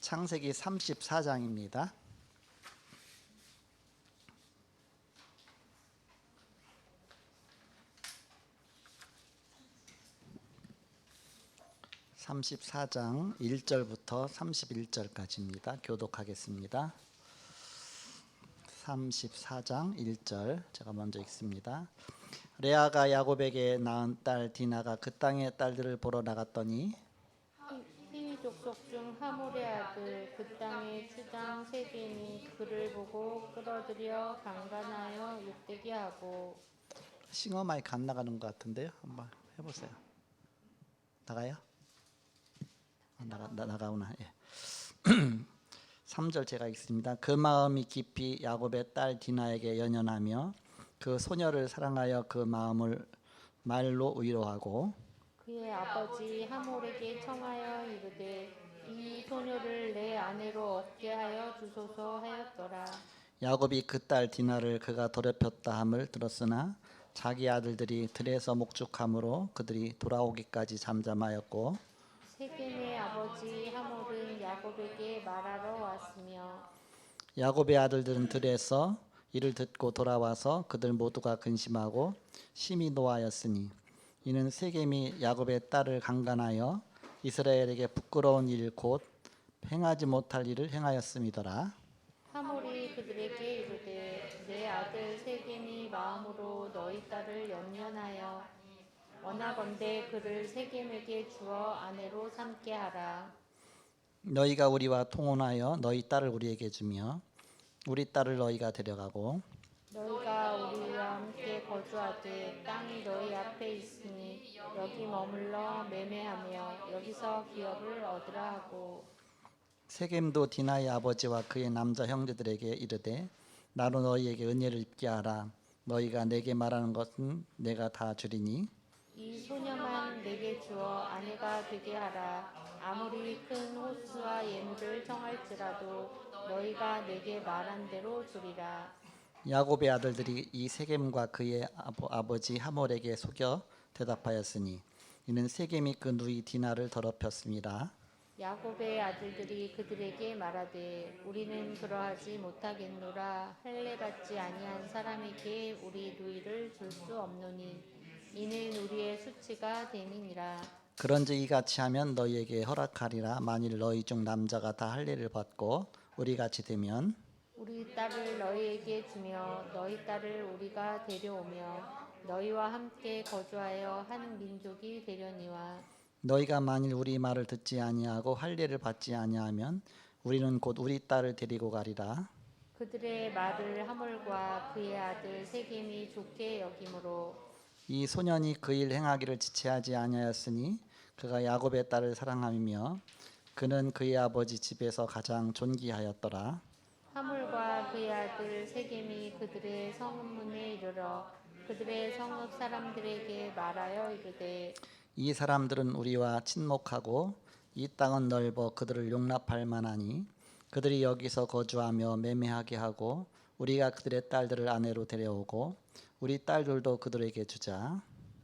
창세기 34장입니다. (34장) 1절부터 31절까지입니다. 교독하겠습니다. 34장 1절 제가 먼저 읽습니다. 레아가 야곱에게 낳은 딸 디나가 그 땅의 딸들을 보러 나갔더니 히위 족속 중 하몰의 아들 그 땅의 추장 세겜이 그를 보고 끌어들여 강간하여 욕되게 하고. 싱어 마이크 안 나가는 것 같은데요. 한번 해보세요. 나가요? 나가오나. 예. 3절 제가 읽습니다. 그 마음이 깊이 야곱의 딸 디나에게 연연하며 그 소녀를 사랑하여 그 마음을 말로 위로하고 그의 아버지 하몰에게 청하여 이르되 이 소녀를 내 아내로 얻게 하여 주소서 하였더라. 야곱이 그 딸 디나를 그가 더럽혔다 함을 들었으나 자기 아들들이 들에서 목축함으로 그들이 돌아오기까지 잠잠하였고 세겜의 아버지 하몰은 야곱에게 말하러 왔으며 야곱의 아들들은 들에서 이를 듣고 돌아와서 그들 모두가 근심하고 심히 노하였으니 이는 세겜이 야곱의 딸을 강간하여 이스라엘에게 부끄러운 일 곧 행하지 못할 일을 행하였음이더라. 하몰이 그들에게 이르되 내 아들 세겜이 마음으로 너희 딸을 연연하여 원하건대 그를 세겜에게 주어 아내로 삼게 하라. 너희가 우리와 통혼하여 너희 딸을 우리에게 주며 우리 딸을 너희가 데려가고 너희가 우리와 함께 거주하되 땅이 너희 앞에 있으니 여기 머물러 매매하며 여기서 기업을 얻으라 하고. 세겜도 디나의 아버지와 그의 남자 형제들에게 이르되 나로 너희에게 은혜를 입게 하라. 너희가 내게 말하는 것은 내가 다 주리니 이 소녀만 내게 주어 아내가 되게 하라. 아무리 큰 호수와 예물을 청할지라도 너희가 내게 말한 대로 주리라. 야곱의 아들들이 이 세겜과 그의 아버지 하몰에게 속여 대답하였으니 이는 세겜이 그 누이 디나를 더럽혔습니다. 야곱의 아들들이 그들에게 말하되 우리는 그러하지 못하겠노라. 할례 받지 아니한 사람에게 우리 누이를 줄 수 없노니 이는 우리의 수치가 됨이니라. 그런즉 이같이 하면 너희에게 허락하리라. 만일 너희 중 남자가 다 할례를 받고 우리 같이 되면 우리 딸을 너희에게 주며 너희 딸을 우리가 데려오며 너희와 함께 거주하여 한 민족이 되려니와. 너희가 만일 우리 말을 듣지 아니하고 할례를 받지 아니하면 우리는 곧 우리 딸을 데리고 가리라. 그들의 말을 하몰과 그의 아들 세겜이 좋게 여기므로 이 소년이 그 일 행하기를 지체하지 아니하였으니 그가 야곱의 딸을 사랑하며 그는 그의 아버지 집에서 가장 존귀하였더라. 하몰과 그의 아들 세겜이 그들의 성문에 이르러 그들의 성읍 사람들에게 말하여 이르되 이 사람들은 우리와 친목하고 이 땅은 넓어 그들을 용납할 만하니 그들이 여기서 거주하며 매매하게 하고 우리가 그들의 딸들을 아내로 데려오고 우리 딸들도 그들에게 주자.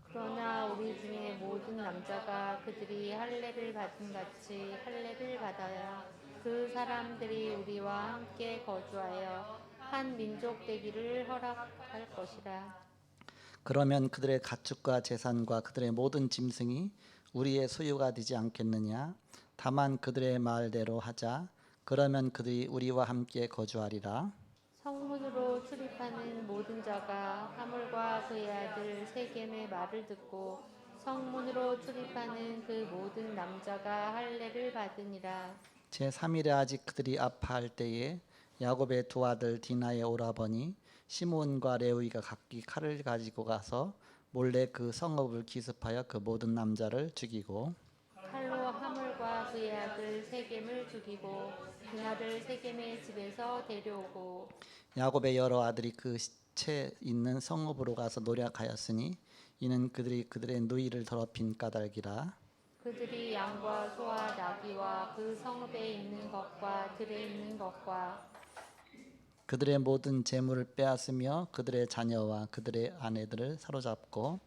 그러나 우리 중에 모든 남자가 그들이 할례를 받은 같이 할례를 받아야 그 사람들이 우리와 함께 거주하여 한 민족 되기를 허락할 것이라. 그러면 그들의 가축과 재산과 그들의 모든 짐승이 우리의 소유가 되지 않겠느냐? 다만 그들의 말대로 하자. 그러면 그들이 우리와 함께 거주하리라. 성문으로 출입하는 모든 자가 하몰과 그의 아들 세겜의 말을 듣고 성문으로 출입하는 그 모든 남자가 할례를 받으니라. 제3일에 아직 그들이 아파할 때에 야곱의 두 아들 디나의 오라버니 시므온과 레위가 각기 칼을 가지고 가서 몰래 그 성읍을 기습하여 그 모든 남자를 죽이고 칼로 하몰과 그의 아들 세겜을 죽이고 그날을 세겜의 집에서 데려오고 야곱의 여러 아들이 그 시체 있는 성읍으로 가서 노력하였으니 이는 그들이 그들의 누이를 더럽힌 까닭이라. 그들이 양과 소와 나귀와 그 성읍에 있는 것과 들에 있는 것과 그들의 모든 재물을 빼앗으며 그들의 자녀와 그들의 아내들을 사로잡고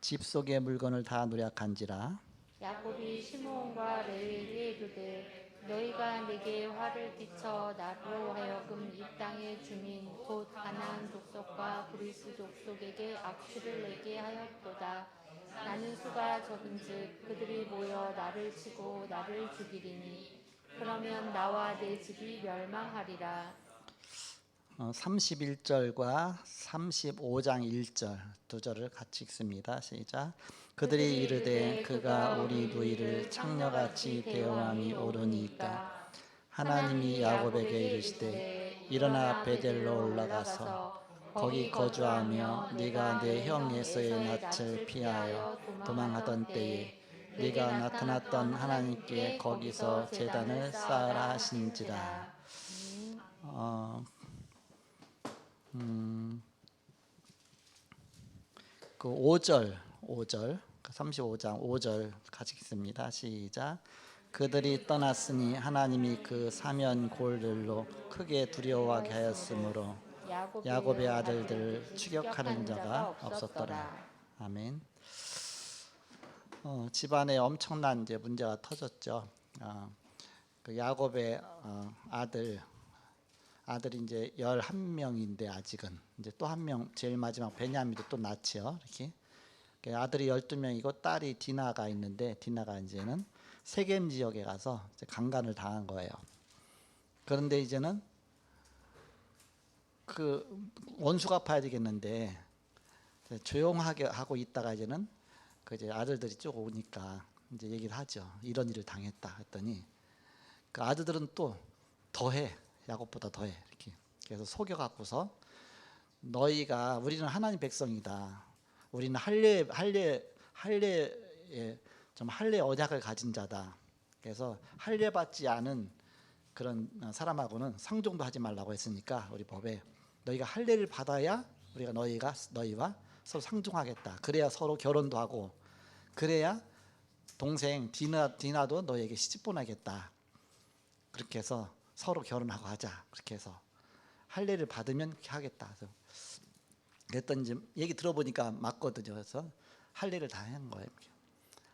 집 속의 물건을 다 노력한지라. 야곱이 시므온과 레위에게 이르되 너희가 내게 화를 끼쳐 나로 하여금 이 땅의 주민 곧 가나안 족속과 브리스 족속에게 악취를 내게 하였도다. 나는 수가 적은즉 그들이 모여 나를 치고 나를 죽이리니 그러면 나와 내 집이 멸망하리라. 31절과 35장 1절 두 절을 같이 읽습니다. 시작. 그들이 이르되 그가 우리 부위를 창녀같이 대우함이 옳으니까 하나님이 야곱에게 이르시되 일어나 베델로 올라가서 거기 거주하며 네가 내 형 에서의 낯을 피하여 도망하던 때에 네가 나타났던 하나님께 거기서 제단을 쌓으라 하신지라. 그 5절 35장 5절 같이 읽습니다. 시작. 그들이 떠났으니 하나님이 그 사면 골들로 크게 두려워하게 하였으므로 야곱의 아들들을 추격하는 자가 없었더라. 아멘. 집안에 엄청난 이제 문제가 터졌죠. 그 야곱의 아들이 이제 11명인데 아직은 이제 또 한 명 제일 마지막 베냐민도 또 낳지요. 이렇게 아들이 12명이고 딸이 디나가 있는데 디나가 이제는 세겜 지역에 가서 이제 강간을 당한 거예요. 그런데 이제는 그 원수 갚아야 되겠는데 조용하게 하고 있다가 이제는 그 이제 아들들이 쭉 오니까 이제 얘기를 하죠. 이런 일을 당했다 했더니 그 아들들은 또 더해. 야곱보다 더해 이렇게. 그래서 속여 갖고서 너희가 우리는 하나님 백성이다. 우리는 할례에 좀 할례 언약을 가진 자다. 그래서 할례 받지 않은 그런 사람하고는 상종도 하지 말라고 했으니까 우리 법에 너희가 할례를 받아야 우리가 너희와 서로 상종하겠다. 그래야 서로 결혼도 하고 그래야 동생 디나도 너희에게 시집 보내겠다. 그렇게 해서 서로 결혼하고 하자. 그렇게 해서 할례를 받으면 그렇게 하겠다. 그랬더니 이제 얘기 들어보니까 맞거든요. 그래서 할례를 다 한 거예요.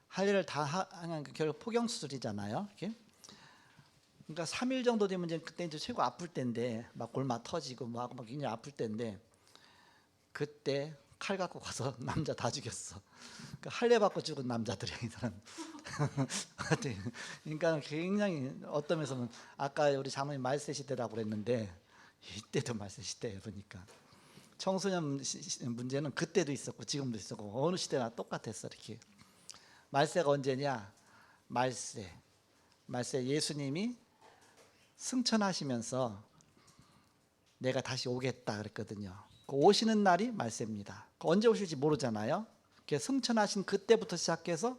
할례를 다 하면 결국 포경 수술이잖아요. 이렇게. 그러니까 3일 정도 되면 이제 그때 이제 최고 아플 때인데 막 골마 터지고 막 굉장히 아플 때인데 그때 칼 갖고 가서 남자 다 죽였어. 그러니까 할례 받고 죽은 남자들이야 이 사람. 그러니까 굉장히 어떤 면에서는 아까 우리 자모님 말세 시대라고 그랬는데 이때도 말세 시대에 보니까 청소년 문제는 그때도 있었고 지금도 있었고 어느 시대나 똑같았어 이렇게. 말세가 언제냐? 말세 예수님이 승천하시면서 내가 다시 오겠다 그랬거든요. 그 오시는 날이 말세입니다. 언제 오실지 모르잖아요. 승천하신 그때부터 시작해서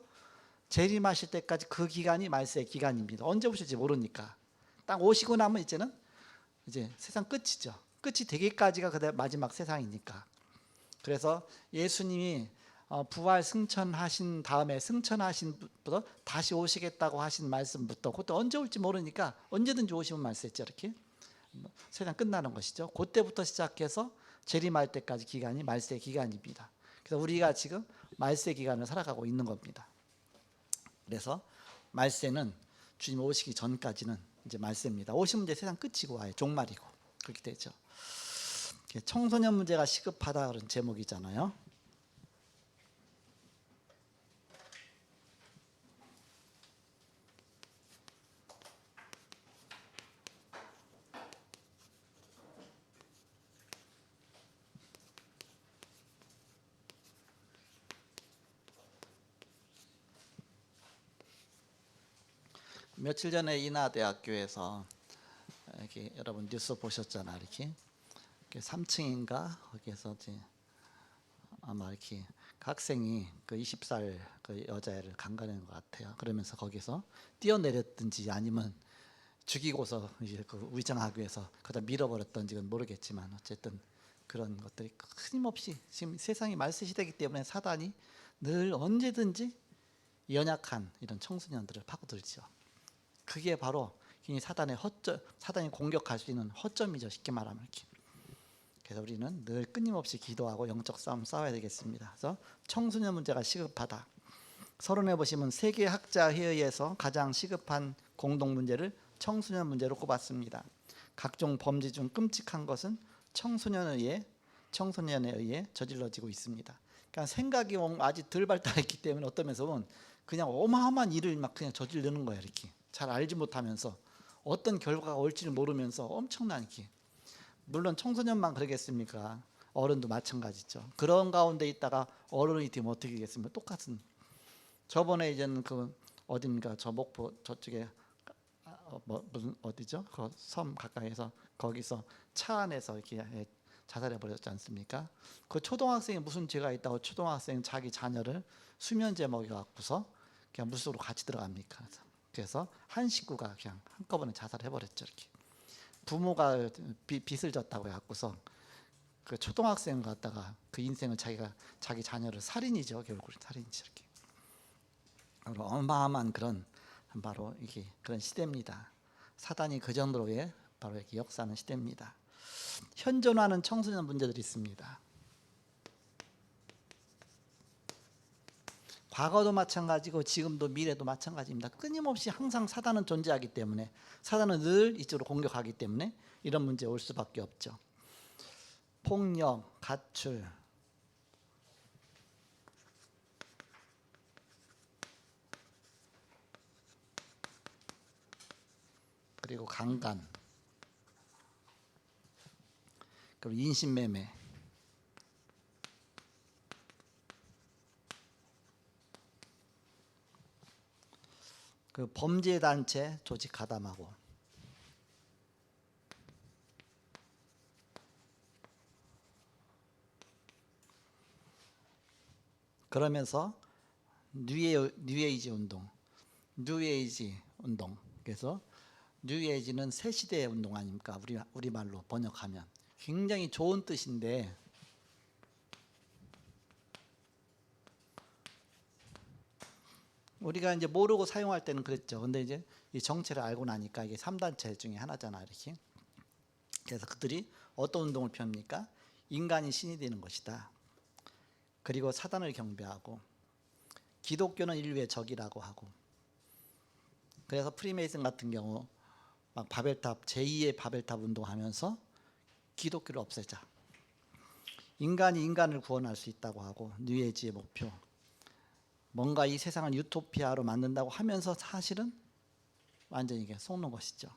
재림하실 때까지 그 기간이 말세의 기간입니다. 언제 오실지 모르니까. 딱 오시고 나면 이제는 이제 세상 끝이죠. 끝이 되기까지가 그대 마지막 세상이니까. 그래서 예수님이 부활 승천하신 다음에 승천하신 부터 다시 오시겠다고 하신 말씀부터 그때 언제 올지 모르니까 언제든지 오시면 말세죠. 이렇게 세상 끝나는 것이죠. 그때부터 시작해서 재림할 때까지 기간이 말세 기간입니다. 그래서 우리가 지금 말세 기간을 살아가고 있는 겁니다. 그래서 말세는 주님 오시기 전까지는 이제 말세입니다. 오시면 이제 세상 끝이고 아예 종말이고 그렇게 되죠. 청소년 문제가 시급하다 그런 제목이잖아요. 며칠 전에 인하대학교에서 이렇게 여러분 뉴스 보셨잖아. 이렇게 3층인가 거기에서 이제 아마 이렇게 그 학생이 그 20살 그 여자애를 강간한 것 같아요. 그러면서 거기서 뛰어내렸든지 아니면 죽이고서 이제 그 위장하기 위해서 그다 밀어버렸던지는 모르겠지만 어쨌든 그런 것들이 끊임없이 지금 세상이 말세 시대이기 때문에 사단이 늘 언제든지 연약한 이런 청소년들을 파고들죠. 그게 바로 사단이 공격할 수 있는 허점이죠. 쉽게 말하면 이렇게. 그래서 우리는 늘 끊임없이 기도하고 영적 싸움 싸워야 되겠습니다. 그래서 청소년 문제가 시급하다. 서론에 보시면 세계 학자 회의에서 가장 시급한 공동 문제를 청소년 문제로 꼽았습니다. 각종 범죄 중 끔찍한 것은 청소년에 의해 저질러지고 있습니다. 그러니까 생각이 아직 덜 발달했기 때문에 어떤 면에서 보면 그냥 어마어마한 일을 막 그냥 저지르는 거예요. 이렇게 잘 알지 못하면서 어떤 결과가 올지를 모르면서 엄청난 이렇게. 물론 청소년만 그러겠습니까? 어른도 마찬가지죠. 그런 가운데 있다가 어른이 되면 어떻게 되겠습니까? 똑같은. 저번에 이제는 그 어딘가 저 목포 저쪽에 무슨 어디죠? 그 섬 가까이에서 거기서 차 안에서 이렇게 자살해 버렸지 않습니까? 그 초등학생이 무슨 죄가 있다고 초등학생 자기 자녀를 수면제 먹여 갖고서 그냥 물속으로 같이 들어갑니까? 그래서 한 식구가 그냥 한꺼번에 자살해 버렸죠. 이렇게 부모가 빚을 졌다고 해갖고서 그 초등학생 갖다가 그 인생을 자기 자녀를 살인이죠. 결국 살인이죠. 이렇게 어마어마한 그런 바로 이게 그런 시대입니다. 사단이 그 정도로의 바로 이렇게 역사하는 시대입니다. 현존하는 청소년 문제들이 있습니다. 과거도 마찬가지고 지금도 미래도 마찬가지입니다. 끊임없이 항상 사단은 존재하기 때문에 사단은 늘 이쪽으로 공격하기 때문에 이런 문제 올 수밖에 없죠. 폭력, 가출, 그리고 강간, 그리고 인신매매, 그 범죄 단체 조직 가담하고, 그러면서 뉴에이지 운동. 그래서 뉴에이지는 새 시대의 운동 아닙니까? 우리말로 번역하면 굉장히 좋은 뜻인데 우리가 이제 모르고 사용할 때는 그랬죠. 근데 이제 이 정체를 알고 나니까 이게 3단체 중에 하나잖아, 이렇게. 그래서 그들이 어떤 운동을 펴니까 인간이 신이 되는 것이다. 그리고 사단을 경배하고 기독교는 인류의 적이라고 하고. 그래서 프리메이슨 같은 경우 막 바벨탑 제2의 바벨탑 운동하면서 기독교를 없애자. 인간이 인간을 구원할 수 있다고 하고 뉴에이지의 목표. 뭔가 이 세상을 유토피아로 만든다고 하면서 사실은 완전히 이게 속는 것이죠.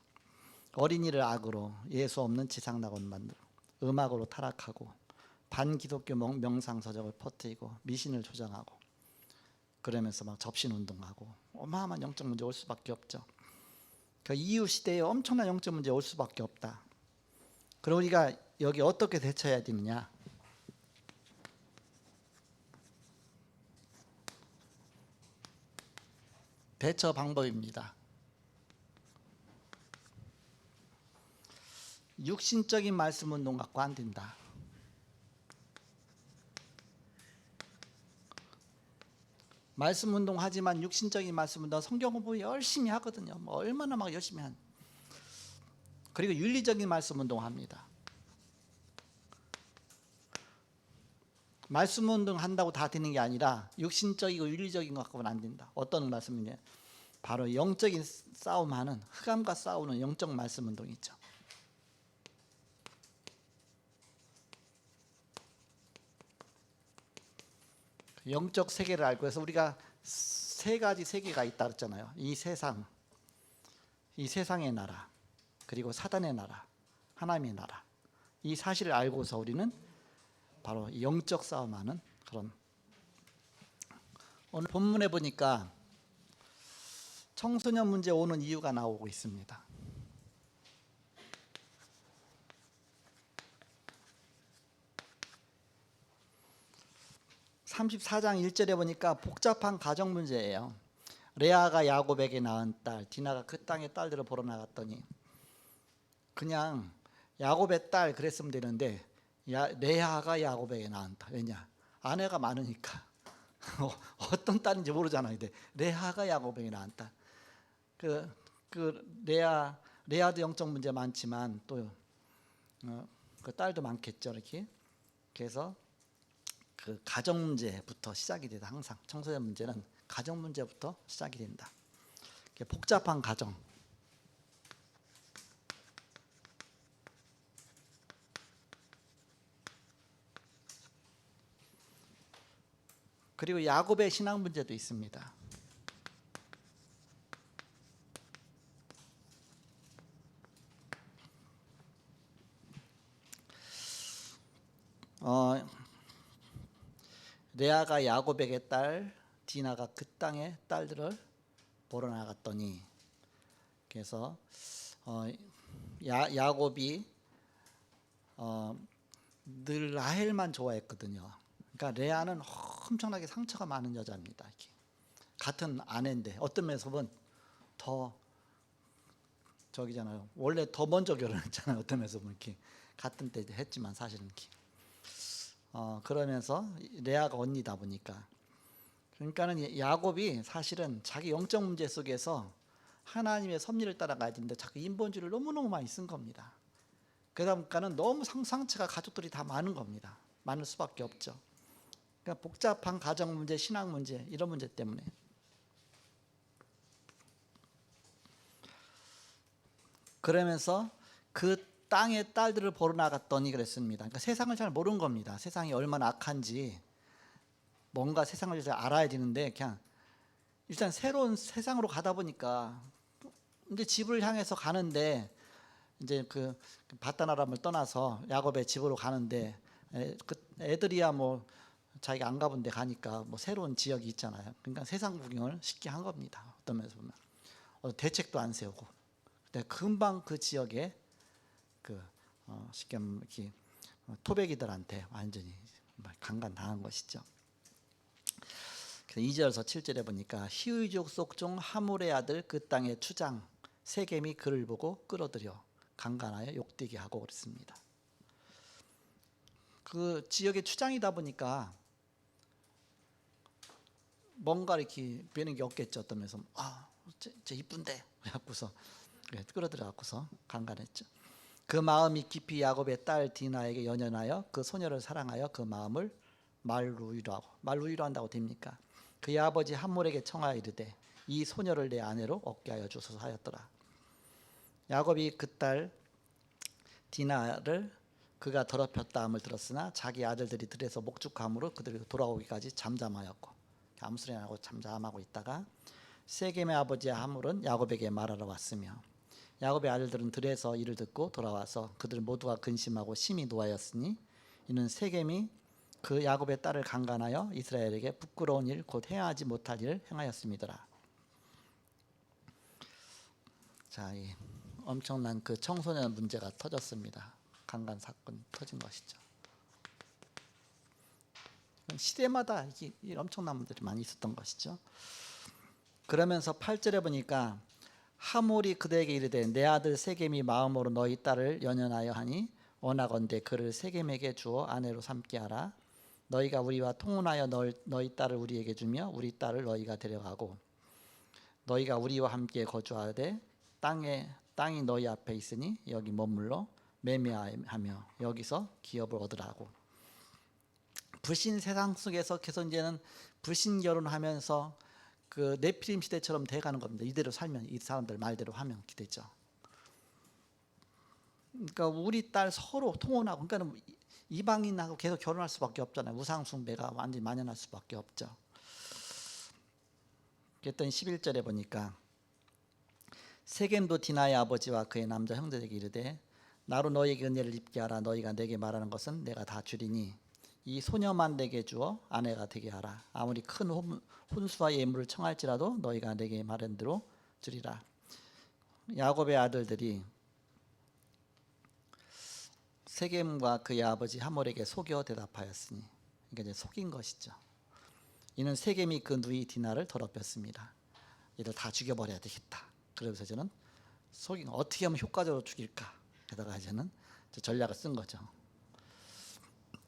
어린이를 악으로 예수 없는 지상낙원 만들고 음악으로 타락하고 반기독교 명상서적을 퍼뜨리고 미신을 조장하고 그러면서 막 접신운동하고 어마어마한 영적 문제 올 수밖에 없죠. 그 이후 시대에 엄청난 영적 문제 올 수밖에 없다. 그럼 우리가 여기 어떻게 대처해야 되느냐? 대처 방법입니다. 육신적인 말씀 운동 갖고 안 된다. 말씀 운동 하지만 육신적인 말씀 운동 성경 공부 열심히 하거든요. 뭐 얼마나 막 열심히 한. 그리고 윤리적인 말씀 운동 합니다. 말씀 운동 한다고 다 되는 게 아니라 육신적이고 윤리적인 것 갖고는 안 된다. 어떤 말씀이냐? 바로 영적인 싸움하는 흑암과 싸우는 영적 말씀 운동이 있죠. 영적 세계를 알고 해서 우리가 세 가지 세계가 있다 그랬잖아요. 이 세상의 나라, 그리고 사단의 나라, 하나님의 나라. 이 사실을 알고서 우리는 바로 영적 싸움하는 그런. 오늘 본문에 보니까 청소년 문제 오는 이유가 나오고 있습니다. 34장 1절에 보니까 복잡한 가정 문제예요. 레아가 야곱에게 낳은 딸, 디나가 그 땅의 딸들을 보러 나갔더니 그냥 야곱의 딸 그랬으면 되는데 레아가 야곱에게 낳은 딸. 왜냐? 아내가 많으니까 어떤 딸인지 모르잖아요. 근데 레아가 야곱에게 낳은 딸. 레아도 영적 문제 많지만 또 그 딸도 많겠죠. 이렇게. 그래서 그 가정 문제부터 시작이 된다. 항상 청소년 문제는 가정 문제부터 시작이 된다. 복잡한 가정. 그리고 야곱의 신앙 문제도 있습니다. 레아가 야곱에게 딸 디나가 그 땅의 딸들을 보러 나갔더니, 그래서 야곱이 늘 라헬만 좋아했거든요. 그러니까 레아는 엄청나게 상처가 많은 여자입니다. 이렇게. 같은 아내인데 어떤 면에서 보면 더 저기잖아요. 원래 더 먼저 결혼했잖아요. 어떤 면에서 보면 이렇게 같은 때 했지만 사실은 이렇게. 그러면서 레아가 언니다 보니까, 그러니까는 야곱이 사실은 자기 영적 문제 속에서 하나님의 섭리를 따라가야 되는데 자꾸 인본주의를 너무너무 많이 쓴 겁니다. 그러다 보니까는 너무 상처가 가족들이 다 많은 겁니다. 많을 수밖에 없죠. 그러니까 복잡한 가정 문제, 신앙 문제, 이런 문제 때문에. 그러면서 그 땅의 딸들을 보러 나갔더니 그랬습니다. 그러니까 세상을 잘 모르는 겁니다. 세상이 얼마나 악한지 뭔가 세상을 잘 알아야 되는데, 그냥 일단 새로운 세상으로 가다 보니까 이제 집을 향해서 가는데, 이제 그 바다나람을 떠나서 야곱의 집으로 가는데, 애들이야 뭐 자기가 안 가본 데 가니까 뭐 새로운 지역이 있잖아요. 그러니까 세상 구경을 쉽게 한 겁니다. 어떤 면에서 보면 대책도 안 세우고, 근데 금방 그 지역에 쉽게 말하면 이렇게 토백이들한테 완전히 강간당한 것이죠. 그래서 2절에서 7절에 보니까 히위족 속중 하물의 아들 그 땅의 추장 세겜이 그를 보고 끌어들여 강간하여 욕되게 하고 그랬습니다. 그 지역의 추장이다 보니까 뭔가 이렇게 배는 게 없겠죠. 어떤 면에서 쟤 이쁜데 그래갖고서 끌어들여 갖고서 강간했죠. 그 마음이 깊이 야곱의 딸 디나에게 연연하여 그 소녀를 사랑하여 그 마음을 말로 위로하고, 말로 위로한다고 됩니까? 그의 아버지 함몰에게 청하여 이르되 이 소녀를 내 아내로 얻게 하여 주소서 하였더라. 야곱이 그 딸 디나를 그가 더럽혔다 함을 들었으나 자기 아들들이 들에서 목축함으로 그들이 돌아오기까지 잠잠하였고, 아무 소리 안 하고 잠잠하고 있다가 세겜의 아버지 함몰은 야곱에게 말하러 왔으며, 야곱의 아들들은 들에서 이를 듣고 돌아와서 그들 모두가 근심하고 심히 노하였으니 이는 세겜이 그 야곱의 딸을 강간하여 이스라엘에게 부끄러운 일 곧 행하지 못할 일을 행하였음이더라. 자, 이 엄청난 그 청소년 문제가 터졌습니다. 강간 사건 터진 것이죠. 시대마다 이 엄청난 문제들이 많이 있었던 것이죠. 그러면서 8절에 보니까 하몰이 그들에게 이르되 내 아들 세겜이 마음으로 너희 딸을 연연하여 하니 원하건대 그를 세겜에게 주어 아내로 삼게 하라. 너희가 우리와 통혼하여 너희 딸을 우리에게 주며 우리 딸을 너희가 데려가고 너희가 우리와 함께 거주하되 땅이 너희 앞에 있으니 여기 머물러 매매하며 여기서 기업을 얻으라고. 불신 세상 속에서 계속 이제는 불신 결혼하면서 그 네피림 시대처럼 돼가는 겁니다. 이대로 살면, 이 사람들 말대로 하면 이렇게 되죠. 그러니까 우리 딸 서로 통혼하고, 그러니까 이방인하고 계속 결혼할 수밖에 없잖아요. 우상숭배가 완전히 만연할 수밖에 없죠. 그랬더니 11절에 보니까 세겜도 디나의 아버지와 그의 남자 형제에게 이르되 나로 너희에게 은혜를 입게 하라. 너희가 내게 말하는 것은 내가 다 주리니 이 소녀만 내게 주어 아내가 되게 하라. 아무리 큰 혼수와 예물을 청할지라도 너희가 내게 말한 대로 주리라. 야곱의 아들들이 세겜과 그의 아버지 하몰에게 속여 대답하였으니, 그러니까 이제 속인 것이죠. 이는 세겜이 그 누이 디나를 더럽혔습니다. 얘를 다 죽여버려야 되겠다. 그래서 저는 속인, 어떻게 하면 효과적으로 죽일까, 게다가 이제는 전략을 쓴 거죠.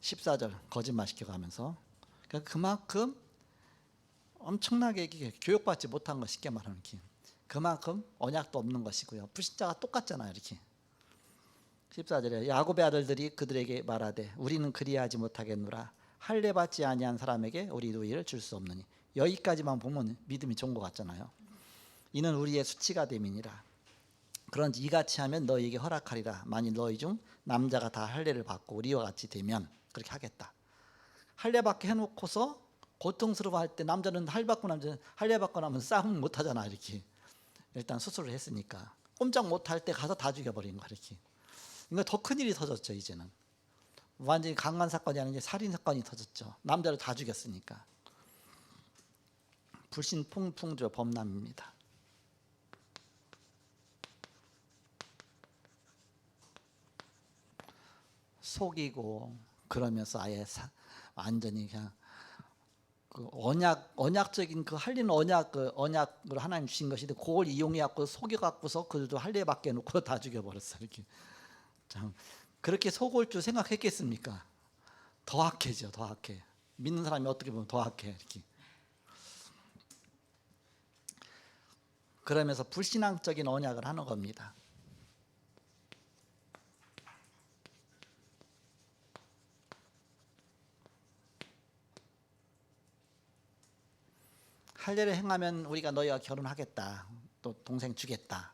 14절 거짓말 시켜가면서, 그러니까 그만큼 엄청나게 교육받지 못한 거, 쉽게 말하면 그만큼 언약도 없는 것이고요. 불신자가 똑같잖아요. 이렇게 14절에 야곱의 아들들이 그들에게 말하되 우리는 그리하지 못하겠노라. 할례 받지 아니한 사람에게 우리 누이를 줄 수 없느니. 여기까지만 보면 믿음이 좋은 것 같잖아요. 이는 우리의 수치가 됨이니라. 그런지 이같이 하면 너희에게 허락하리라. 만일 너희 중 남자가 다 할례를 받고 우리와 같이 되면 그렇게 하겠다. 할례 받게 해놓고서 고통스러워할 때 남자는 할례 받고 나면 싸움 못 하잖아 이렇게. 일단 수술을 했으니까 꼼짝 못할 때 가서 다 죽여버린 거야 이렇게. 그러니까 더 큰일이 터졌죠. 이제는 완전히 강간 사건이 아니라 살인 사건이 터졌죠. 남자를 다 죽였으니까. 불신풍조 범람입니다. 속이고 그러면서 아예 완전히 그냥 그 언약적인 그 할례는 언약을 하나님 주신 것인데 그걸 이용해 갖고 속여 갖고서 그들도 할례 받게 놓고 다 죽여버렸어 이렇게. 참 그렇게 속을 줄 생각했겠습니까? 더 악해져, 더 악해. 믿는 사람이 어떻게 보면 더 악해 이렇게. 그러면서 불신앙적인 언약을 하는 겁니다. 할례를 행하면 우리가 너희와 결혼하겠다, 또 동생 주겠다.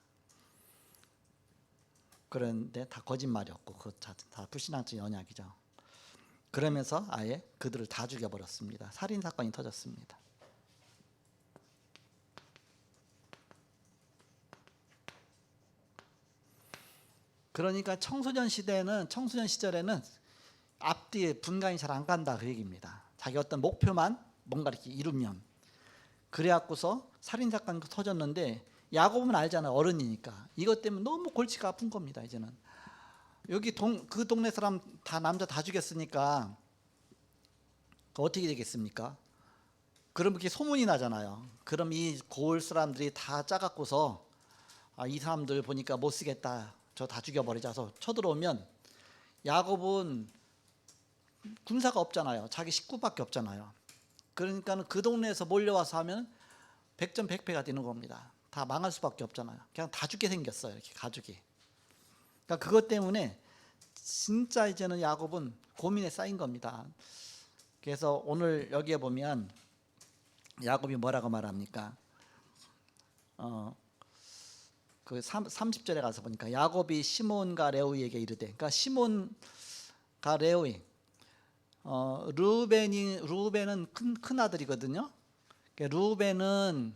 그런데 다 거짓말이었고 그거 다 불신앙적인 언약이죠. 그러면서 아예 그들을 다 죽여버렸습니다. 살인 사건이 터졌습니다. 그러니까 청소년 시절에는 앞뒤에 분간이 잘 안 간다 그 얘기입니다. 자기 어떤 목표만 뭔가 이렇게 이루면. 그래갖고서 살인 사건이 터졌는데 야곱은 알잖아, 어른이니까. 이것 때문에 너무 골치가 아픈 겁니다. 이제는 여기 그 동네 사람 다 남자 다 죽였으니까 어떻게 되겠습니까? 그럼 이렇게 소문이 나잖아요. 그럼 이 고을 사람들이 다 짜갖고서 이 사람들 보니까 못 쓰겠다, 저 다 죽여버리자 해서 쳐들어오면 야곱은 군사가 없잖아요. 자기 식구밖에 없잖아요. 그러니까는 그 동네에서 몰려와서 하면 백전백패가 되는 겁니다. 다 망할 수밖에 없잖아요. 그냥 다 죽게 생겼어요. 이렇게 가족이. 그러니까 그것 때문에 진짜 이제는 야곱은 고민에 쌓인 겁니다. 그래서 오늘 여기에 보면 야곱이 뭐라고 말합니까? 그 30절에 가서 보니까 야곱이 시몬과 레위에게 이르되, 그러니까 시몬과 레위, 르우벤은 큰 아들이거든요. 그러니까 르우벤은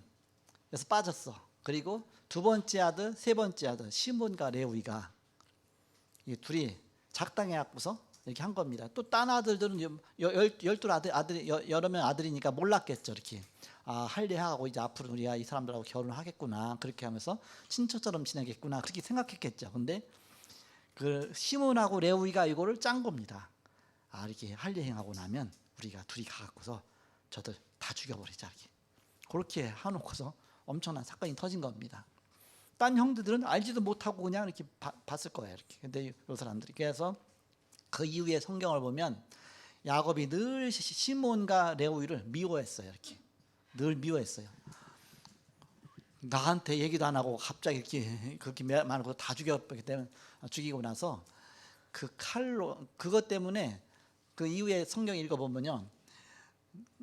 그래서 빠졌어. 그리고 두 번째 아들, 세 번째 아들 시몬과 레위가 이 둘이 작당해 갖고서 이렇게 한 겁니다. 또 딴 아들들은 12 여러 명 아들이니까 몰랐겠죠. 이렇게 할례하고 이제 앞으로 우리가 이 사람들하고 결혼을 하겠구나, 그렇게 하면서 친척처럼 지내겠구나, 그렇게 생각했겠죠. 근데 그 시몬하고 레위가 이거를 짠 겁니다. 이렇게 할례행하고 나면 우리가 둘이 가갖고서 저들 다 죽여버리자, 이렇게. 그렇게 해놓고서 엄청난 사건이 터진 겁니다. 딴 형들은 알지도 못하고 그냥 이렇게 봤을 거예요, 이렇게. 근데 이 사람들이, 그래서 그 이후에 성경을 보면 야곱이 늘 시몬과 레위를 미워했어요. 이렇게 늘 미워했어요. 나한테 얘기도 안 하고 갑자기 이렇게 그렇게 말하고 다 죽이고 나서 그 칼로, 그것 때문에 그 이후에 성경 읽어보면요,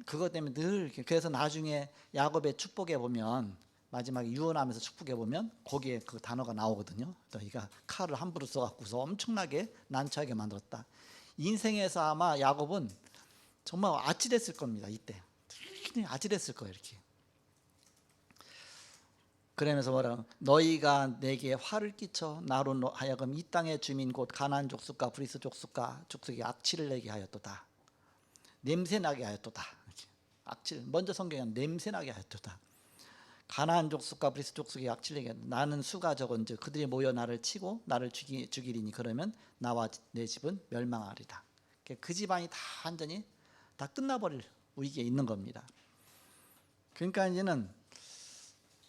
그것 때문에 늘 이렇게. 그래서 나중에 야곱의 축복에 보면 마지막에 유언하면서 축복해 보면 거기에 그 단어가 나오거든요. 너희가 칼을 함부로 써갖고서 엄청나게 난처하게 만들었다. 인생에서 아마 야곱은 정말 아찔했을 겁니다. 이때 아찔했을 거예요, 이렇게. 그러면서 뭐라, 너희가 내게 화를 끼쳐 나로 하여금 이 땅의 주민 곧 가나안 족속과 브리스 족속이 악취를 내게 하였도다. 냄새나게 하였도다. 악취, 먼저 성경에 냄새나게 하였도다. 가나안 족속과 브리스 족속이 악취를 내게, 나는 수가 적은즉 그들이 모여 나를 치고 나를 죽이리니 그러면 나와 내 집은 멸망하리다. 그 집안이 다 완전히 다 끝나버릴 위기에 있는 겁니다. 그러니까 이제는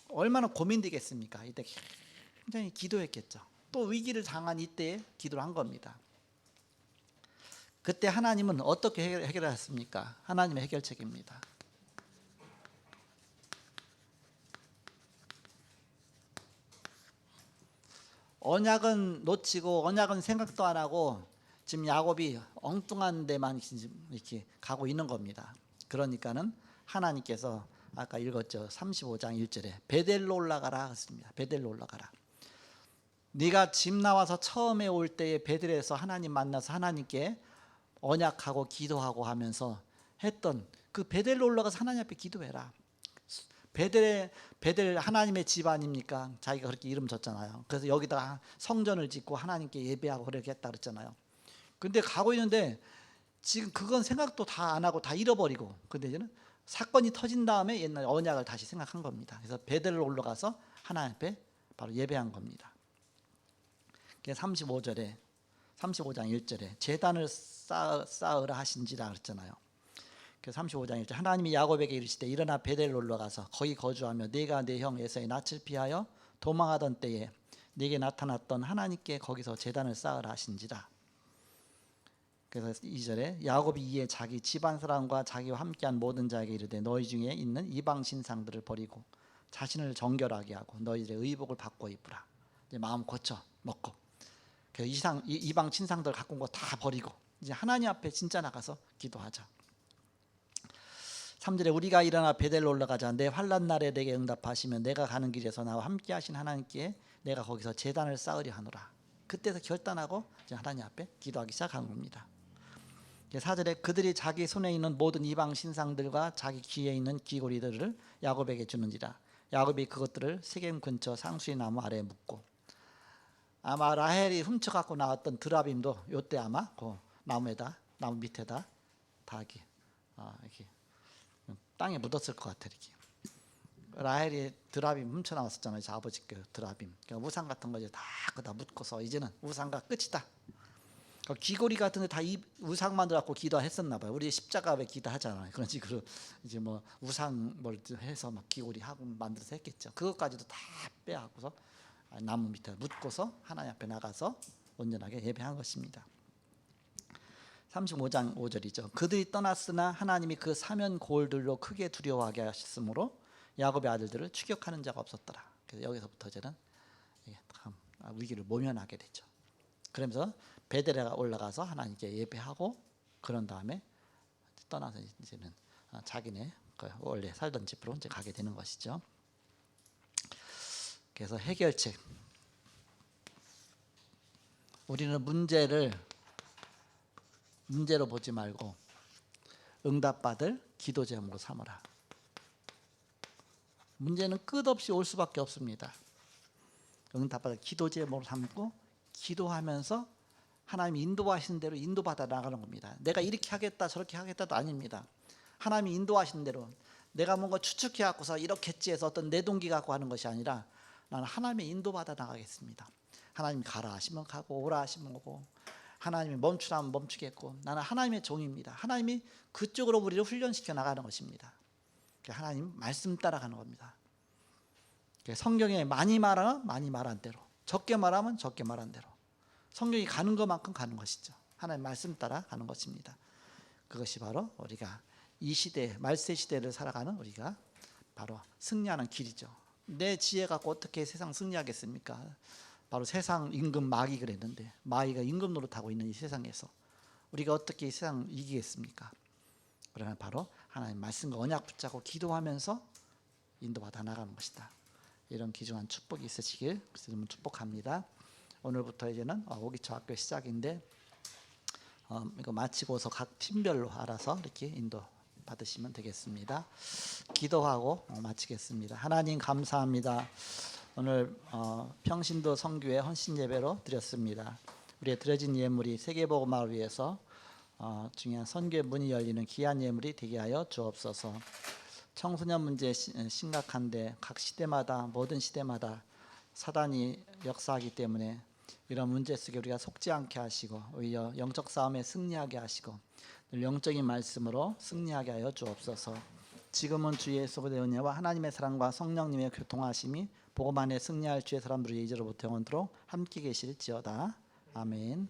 얼마나 고민되겠습니까? 이때 굉장히 기도했겠죠. 또 위기를 당한 이때에 기도를 한 겁니다. 그때 하나님은 어떻게 해결하셨습니까? 하나님의 해결책입니다. 언약은 놓치고 언약은 생각도 안 하고 지금 야곱이 엉뚱한 데만 이렇게 가고 있는 겁니다. 그러니까는 하나님께서 아까 읽었죠. 35장 1절에 베델로 올라가라 했습니다. 베델로 올라가라. 네가 집 나와서 처음에 올 때에 베델에서 하나님 만나서 하나님께 언약하고 기도하고 하면서 했던 그 베델로 올라가서 하나님 앞에 기도해라. 베델 하나님의 집 아닙니까? 자기가 그렇게 이름 줬잖아요. 그래서 여기다가 성전을 짓고 하나님께 예배하고 그렇게 했다 그랬잖아요. 근데 가고 있는데 지금 그건 생각도 다 안 하고 다 잃어버리고, 근데 이제는 사건이 터진 다음에 옛날 언약을 다시 생각한 겁니다. 그래서 베델로 올라가서 하나님 앞에 바로 예배한 겁니다. 35장 1절에 제단을 쌓으라 하신지라 그랬잖아요. 그래서 35장 1절, 하나님이 야곱에게 이르시되 일어나 베델로 올라가서 거기 거주하며 네가 내 형 에사의 낯을 피하여 도망하던 때에 네게 나타났던 하나님께 거기서 제단을 쌓으라 하신지라. 그래서 2절에 야곱이 이에 자기 집안 사람과 자기와 함께한 모든 자에게 이르되 너희 중에 있는 이방 신상들을 버리고 자신을 정결하게 하고 너희들의 의복을 바꿔 입으라. 이제 마음 고쳐 먹고, 그래서 이방 신상들 갖고 온 거 다 버리고 이제 하나님 앞에 진짜 나가서 기도하자. 3절에 우리가 일어나 베델로 올라가자. 내 환난 날에 내게 응답하시면 내가 가는 길에서 나와 함께 하신 하나님께 내가 거기서 제단을 쌓으려 하노라. 그때서 결단하고 이제 하나님 앞에 기도하기 시작한 겁니다. 4절에 그들이 자기 손에 있는 모든 이방 신상들과 자기 귀에 있는 귀고리들을 야곱에게 주는지라. 야곱이 그것들을 세겜 근처 상수리 나무 아래에 묻고, 아마 라헬이 훔쳐갖고 나왔던 드라빔도 요때 아마 그 나무 밑에다 다 이렇게 땅에 묻었을 것 같아. 이렇게 라헬이 드라빔 훔쳐 나왔었잖아요. 아버지 그 드라빔, 그러니까 우상 같은 거 이제 다 그다 묻고서 이제는 우상과 끝이다. 귀고리 같은 데 다 우상 만들어갖고 기도했었나 봐요. 우리 십자가 왜 기도하잖아요. 그런 식으로 이제 뭐 우상 뭘 해서 막 귀고리 하고 만들어서 했겠죠. 그것까지도 다 빼갖고서 나무 밑에 묻고서 하나님 앞에 나가서 온전하게 예배한 것입니다. 35장 5절이죠. 그들이 떠났으나 하나님이 그 사면 고을들로 크게 두려워하게 하셨으므로 야곱의 아들들을 추격하는 자가 없었더라. 그래서 여기서부터 저는 위기를 모면하게 되죠. 그러면서 베델에 올라가서 하나님께 예배하고 그런 다음에 떠나서 이제는 자기네 원래 살던 집으로 이제 가게 되는 것이죠. 그래서 해결책, 우리는 문제로 보지 말고 응답받을 기도 제목으로 삼으라. 문제는 끝없이 올 수밖에 없습니다. 응답받을 기도 제목으로 삼고 기도하면서 하나님이 인도하시는 대로 인도받아 나가는 겁니다. 내가 이렇게 하겠다 저렇게 하겠다도 아닙니다. 하나님이 인도하시는 대로 내가 뭔가 추측해 갖고서 이렇게 했지 해서 어떤 내 동기 갖고 하는 것이 아니라 나는 하나님의 인도받아 나가겠습니다. 하나님이 가라 하시면 가고 오라 하시면 오고, 하나님이 멈추라 하면 멈추겠고, 나는 하나님의 종입니다. 하나님이 그쪽으로 우리를 훈련시켜 나가는 것입니다. 하나님 말씀 따라가는 겁니다. 성경에 많이 말하면 많이 말한 대로, 적게 말하면 적게 말한 대로 성경이 가는 것만큼 가는 것이죠. 하나님 말씀 따라 가는 것입니다. 그것이 바로 우리가 이 시대, 말세 시대를 살아가는 우리가 바로 승리하는 길이죠. 내 지혜 갖고 어떻게 세상 승리하겠습니까? 바로 세상 임금 마귀 그랬는데, 마귀가 임금 노릇하고 있는 이 세상에서 우리가 어떻게 이 세상 이기겠습니까? 그러나 바로 하나님 말씀과 언약 붙잡고 기도하면서 인도받아 나가는 것이다. 이런 귀중한 축복이 있으시길 주님은 축복합니다. 오늘부터 이제는 오기초 학교 시작인데 이거 마치고서 각 팀별로 알아서 이렇게 인도 받으시면 되겠습니다. 기도하고 마치겠습니다. 하나님 감사합니다. 오늘 평신도 성교회 헌신 예배로 드렸습니다. 우리의 드려진 예물이 세계복음화를 위해서 중요한 선교의 문이 열리는 귀한 예물이 되게 하여 주옵소서. 청소년 문제 심각한데 각 시대마다 모든 시대마다 사단이 역사하기 때문에 이런 문제 속에 우리가 속지 않게 하시고 오히려 영적 싸움에 승리하게 하시고 늘 영적인 말씀으로 승리하게 하여 주옵소서. 지금은 주 예수 그리스도의 은혜와 하나님의 사랑과 성령님의 교통하심이 복음 안에 승리할 주의 사람들의 이제로부터 영원토록 함께 계실지어다. 아멘.